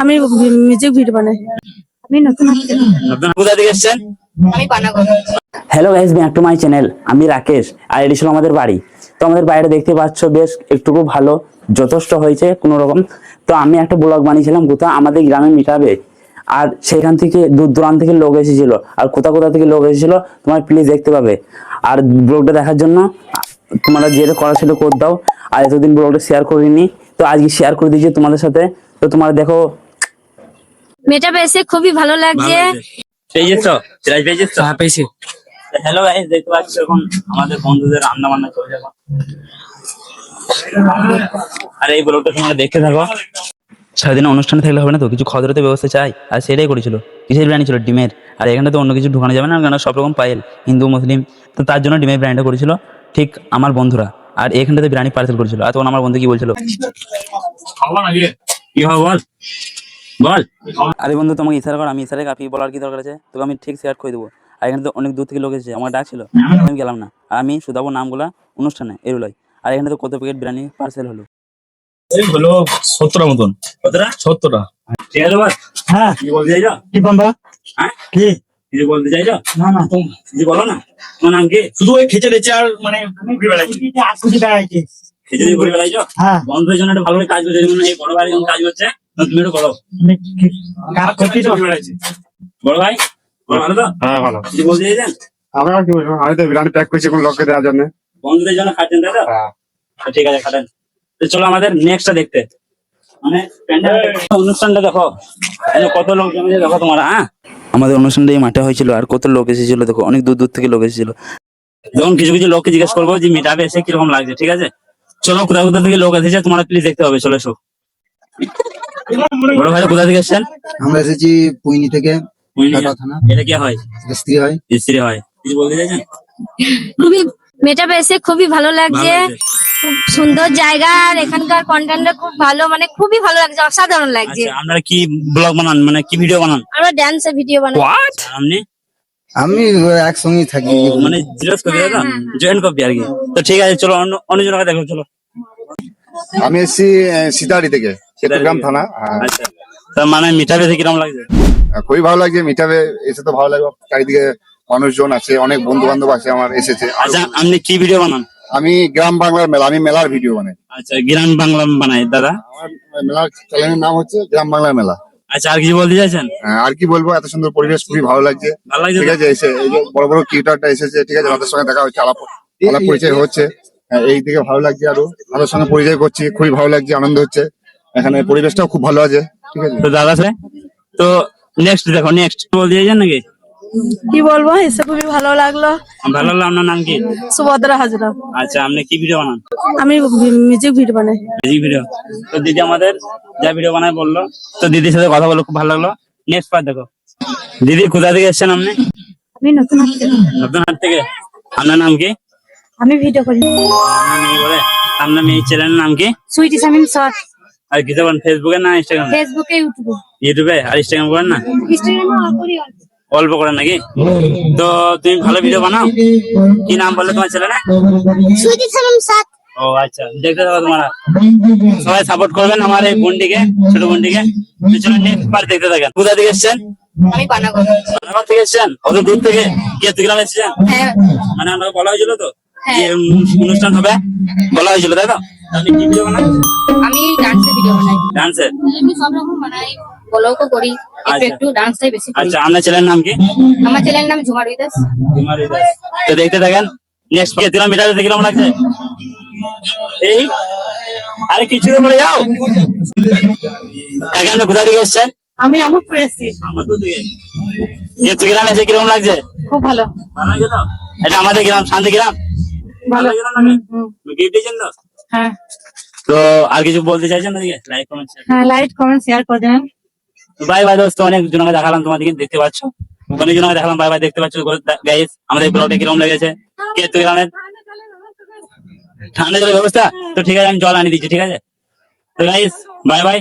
আমি music video বানাই। আমি নতুন কোথা থেকে এসেছেন? আমি Panagarh. Hello guys, back to my channel. আমি রাকেশ আর এটি ছিল আমাদের বাড়ি। তো আমাদের বাইরে দেখতে পাচ্ছ বেশ একটুকু ভালো যথেষ্ট হয়েছে কোনো রকম। তো আমি একটা ব্লগ বানিয়েছিলাম কোথা আমাদের গ্রামে মিটাবে, আর সেখান থেকে দূর দূরান্ত থেকে লোক এসেছিল, আর কোথা কোথা থেকে লোক এসেছিল তোমার প্লিজ দেখতে পাবে। আর ব্লগটা দেখার জন্য তোমরা যেটা করা ছিল করে দাও। আর এতদিন ব্লগটা শেয়ার করিনি, তো আজকে শেয়ার করে দিয়েছি তোমাদের সাথে। তো তোমরা দেখো, মেটাবে এসে খুবই ভালো লাগছে। পেয়েছো? প্রাইজ পেয়েছো? হ্যাঁ পেয়েছি। হ্যালো গাইস, দেখতে পাচ্ছ এখন আমাদের বন্ধুদের রান্না বান্না চলে যাবে। আর এই ব্লগটা তোমরা দেখতে থাকো। সারাদিন অনুষ্ঠানে থাকলে হবে না, তো কিছু খাদ্যের ব্যবস্থা চাই, আর সেটাই করেছিল। কিসের বিরিয়ানি ছিল? ডিমের। আর এখানে তো অন্য কিছু ঢুকানো যাবে না, কারণ সব রকম পায়েল হিন্দু মুসলিম, তো তার জন্য ডিমের বিরিয়ানিটা করেছিল ঠিক আমার বন্ধুরা। আর এখানটাতে বিরিয়ানি পার্সেল করেছিল। আর তখন আমার বন্ধু কি বলছিল, কি হবে বল বল। আরে বন্ধু, তোমাকে ইশারা কর, আমি ইশারা কাপি বলার কি দরকার আছে? তোকে আমি ঠিক শেয়ার করে দেবো। আর এখানে তো অনেক দূর থেকে লোক এসেছে, আমার ডাক ছিল, আমি গেলাম না। আর আমি শুধাবো নামগুলা অনুষ্ঠানে এরুলাই। আর এখানে তো কত প্যাকেট বিরিয়ানি পার্সেল হলো? হলো 70টা মতন। কতটা? 70টা। ঠিক আছে বল। হ্যাঁ, কি বলতে চাইছো? কি বন্ধা? হ্যাঁ, কি কিছু বলতে চাইছো? না না, কিছু বলো না। তোমার নাম কি? শুধু ওই খেচে রেচে আর মানে ঘুরে বেড়াচ্ছি। খিচুড়ি ঘুরে বেড়াইছো? হ্যাঁ, বন্ধুদের জন্য একটা ভালো করে কাজ করছে, যেমন এই বড় ভাই যখন কাজ করছে, তো তুমি একটু করো। কার করতে ঘুরে বেড়াচ্ছি। বড় ভাই, বড় ভালো তো? হ্যাঁ ভালো। কিছু বলতে চাইছেন? আমরা আর কি বলবো, আমি তো বিরিয়ানি প্যাক করছি কোন লোককে দেওয়ার জন্য। বন্ধুদের জন্য খাচ্ছেন তাই তো? হ্যাঁ। তো ঠিক আছে, খাটেন। তো চলো আমাদের নেক্সটটা দেখতে। মানে অনুষ্ঠানটা দেখো, এখানে কত লোক জমেছে দেখো তোমরা। হ্যাঁ, আমাদের অনুষ্ঠানটা এই মাঠে হয়েছিল, আর কত লোক এসেছিল দেখো, অনেক দূর দূর থেকে লোক এসেছিল। যখন কিছু কিছু লোককে জিজ্ঞেস করবো যে মিটাবে এসে কিরকম লাগছে, ঠিক আছে? চলো, কোথা কোথা থেকে লোক এসেছে তোমরা প্লিজ দেখতে হবে, চলে এসো। বড় ভাই কোথা থেকে এসেছেন? আমরা এসেছি পুইনি থেকে। পুইনিয়া। থানা। এটা কি হয়? স্ত্রী হয়। স্ত্রী হয়। কিছু বলতে চাইছেন? খুবই মেটাবে এসে খুবই ভালো লাগছে। ভালো লাগছে। খুব সুন্দর জায়গা, আর এখানকার কন্টেন্টটা খুব ভালো, মানে খুবই ভালো লাগছে, অসাধারণ লাগছে। আচ্ছা, আপনারা কি ব্লগ বানান, মানে কি ভিডিও বানান? আমরা ড্যান্সের ভিডিও বানাই। আপনি? আমি একসঙ্গেই থাকি। মানে জিরোস কপি দাদা, জয়েন্ট কপি আর কি। তো ঠিক আছে, চলো অন্য জনকে দেখো, চলো। আমি এসেছি সিতাড়ি থেকে, চট্টগ্রাম থানা। হ্যাঁ। আচ্ছা, তার মানে মিঠাবে থেকে কিরকম লাগছে? খুবই ভালো লাগছে, মিটাবে এসে তো ভালো লাগবে। চারিদিকে মানুষজন আছে, অনেক বন্ধু বান্ধব আছে আমার এসেছে। আচ্ছা, আপনি কি ভিডিও বানান? আমি গ্রাম বাংলার মেলা, আমি মেলার ভিডিও বানাই। আচ্ছা, গ্রাম বাংলা বানাই দাদা। আমার মেলার চ্যানেলের নাম হচ্ছে গ্রাম বাংলার মেলা। আচ্ছা, আর কিছু বলতে চাইছেন? আর কি বলবো, এত সুন্দর পরিবেশ, খুবই ভালো লাগছে। ভালো লাগছে ঠিক তো? আছে, এসে এই যে বড় বড় ক্রিয়েটারটা এসেছে, ঠিক আছে, তাদের সঙ্গে দেখা হচ্ছে, আলাপ পরিচয় হচ্ছে। এই দিকে ভালো লাগছে, আরো তাদের সঙ্গে পরিচয় করছি, খুবই ভালো লাগছে, আনন্দ হচ্ছে। এখানে পরিবেশটাও খুব ভালো আছে, ঠিক আছে। তো দাদা স্যার, তো নেক্সট দেখো, নেক্সট বলতে চাইছেন নাকি? কি বলবো, এসে খুবই ভালো লাগলো। ভালো লাগলো। আপনার নাম কি? সুভদ্রা হাজরা। আচ্ছা, আপনি কি ভিডিও বানান? আমি মিউজিক ভিডিও বানাই। Music video. তো দিদি আমাদের যা ভিডিও বানায় বললো, তো দিদির সাথে কথা বলে খুব ভালো লাগলো। নেক্সট পার্ট দেখো। দিদি কোথা থেকে এসেছেন আপনি? আমি নতুন নতুন হাট থেকে। আপনার নাম কি? আমি ভিডিও করি। আপনার মেয়ে বলে? আপনার মেয়ে চ্যানেলের নাম কি? সুইটি সামিন শর্ট। আর কিছু বলেন, ফেসবুকে না ইনস্টাগ্রামে? ফেসবুকে, ইউটিউবে। ইউটিউবে আর ইনস্টাগ্রাম করেন না? ইনস্টাগ্রামে করি। অল্প করেন নাকি? তো তুমি ভালো ভিডিও বানাও। কি নাম বললে তোমার চ্যানেলে? সুইটি সামিন শর্ট। ও আচ্ছা, দেখতে থাকো তোমরা। সবাই সাপোর্ট করবেন আমার এই বোনটিকে, ছোট বোনটিকে। চলো নেক্সট পার্ট দেখতে থাকেন। কোথা থেকে এসেছেন? আমি পানাগড়। পানাগড় থেকে এসেছেন? অত দূর থেকে গ্রামে এসেছেন? হ্যাঁ। মানে আমাকে বলা হয়েছিল তো হ্যাঁ। যে অনুষ্ঠান হবে, বলা হয়েছিল তাই তো? আপনি কি ভিডিও বানান? আমি ডান্সের ভিডিও বানাই। ডান্সের? আমি সব রকম বানাই, ব্লগও করি, একটু আচ্ছা। একটু ডান্সটাই বেশি করি। আচ্ছা, আপনার ছেলের নাম কি? আমার চ্যানেলের নাম ঝুমারি দাস। তো দেখতে থাকেন। নেক্সট কিলোমিটার কিরকম লাগছে? এই আরে কিছু বলে যাও। এখানে কোথা থেকে এসছেন? আমি আমার এসেছি। আমাদের থেকে। গ্রাম এসে কিরকম লাগছে? খুব ভালো। ভালো লাগছে তো? এটা আমাদের গ্রাম, শান্তি গ্রাম। ভালো। গিফট দিয়েছেন তো? হ্যাঁ। তো আর কিছু বলতে চাইছেন না? লাইক কমেন্ট হ্যাঁ, লাইক কমেন্ট শেয়ার করে দেন। বাই বাই দোস্ত, অনেক জনকে দেখালাম তোমাদেরকে, দেখতে পাচ্ছ। অনেক জনকে দেখালাম, বাই বাই, দেখতে পাচ্ছ গাইস আমাদের ব্লগটা কিরকম লেগেছে। গ্রামের ঠান্ডা জলের ব্যবস্থা তো ঠিক আছে, আমি জল আনিয়ে দিচ্ছি, ঠিক আছে? তো গাইস বাই বাই।